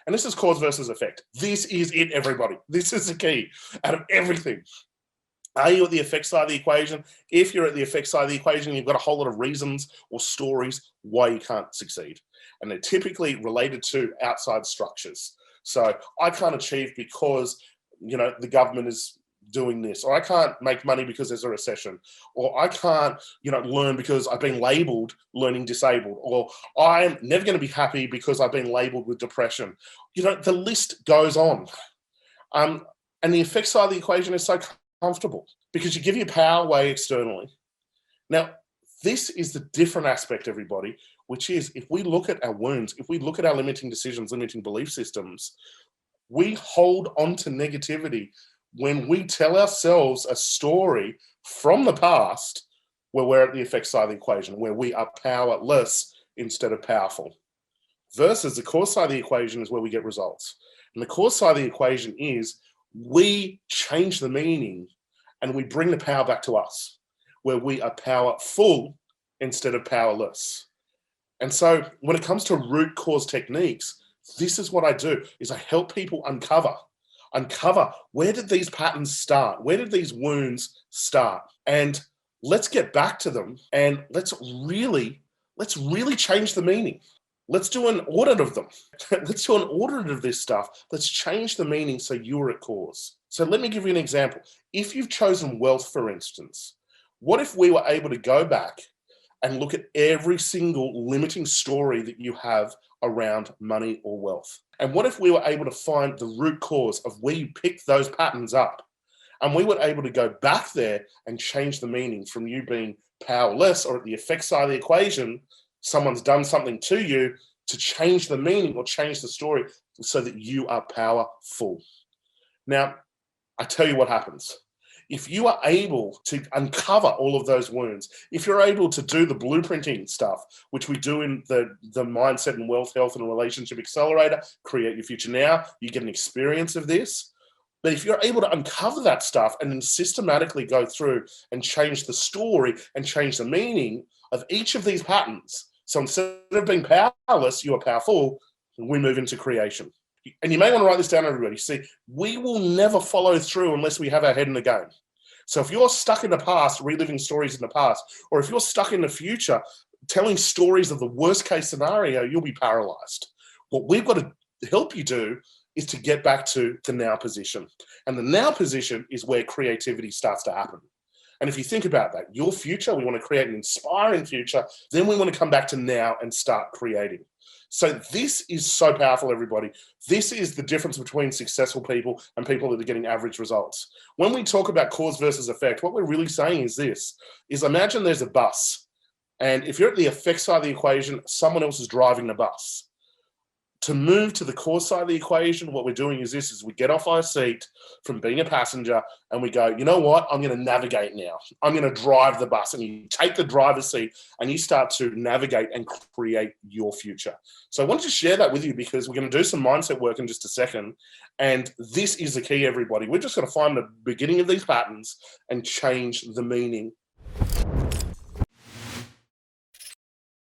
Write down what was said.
And this is cause versus effect. This is it, everybody. This is the key out of everything. Are you at the effect side of the equation? If you're at the effect side of the equation, you've got a whole lot of reasons or stories why you can't succeed. And they're typically related to outside structures. So I can't achieve because, the government is doing this, or I can't make money because there's a recession, or I can't, learn because I've been labeled learning disabled, or I'm never going to be happy because I've been labeled with depression. The list goes on. And the effect side of the equation is so comfortable because you give your power away externally. Now, this is the different aspect, everybody, which is if we look at our wounds, if we look at our limiting decisions, limiting belief systems, we hold on to negativity when we tell ourselves a story from the past where we're at the effect side of the equation, where we are powerless instead of powerful. Versus the cause side of the equation is where we get results. And the cause side of the equation is we change the meaning and we bring the power back to us, where we are powerful instead of powerless. And so when it comes to root cause techniques, this is what I do, is I help people uncover where did these patterns start? Where did these wounds start? And let's get back to them and let's really change the meaning. Let's do an audit of them. Let's do an audit of this stuff. Let's change the meaning so you're at cause. So let me give you an example. If you've chosen wealth, for instance, what if we were able to go back and look at every single limiting story that you have around money or wealth? And what if we were able to find the root cause of where you picked those patterns up? And we were able to go back there and change the meaning from you being powerless or at the effect side of the equation, someone's done something to you, to change the meaning or change the story so that you are powerful. Now, I tell you what happens. If you are able to uncover all of those wounds, if you're able to do the blueprinting stuff, which we do in the Mindset and Wealth, Health and Relationship Accelerator, Create Your Future Now, you get an experience of this. But if you're able to uncover that stuff and then systematically go through and change the story and change the meaning of each of these patterns, so instead of being powerless, you are powerful, we move into creation. And you may want to write this down, everybody. See, we will never follow through unless we have our head in the game. So if you're stuck in the past, reliving stories in the past, or if you're stuck in the future, telling stories of the worst case scenario, you'll be paralyzed. What we've got to help you do is to get back to the now position. And the now position is where creativity starts to happen. And if you think about that, your future, we want to create an inspiring future, then we want to come back to now and start creating. So this is so powerful, everybody. This is the difference between successful people and people that are getting average results. When we talk about cause versus effect, what we're really saying is this, is imagine there's a bus. And if you're at the effect side of the equation, someone else is driving the bus. To move to the cause side of the equation, what we're doing is this, is we get off our seat from being a passenger and we go, you know what, I'm going to navigate now. I'm going to drive the bus. And you take the driver's seat and you start to navigate and create your future. So I wanted to share that with you because we're going to do some mindset work in just a second. And this is the key, everybody. We're just going to find the beginning of these patterns and change the meaning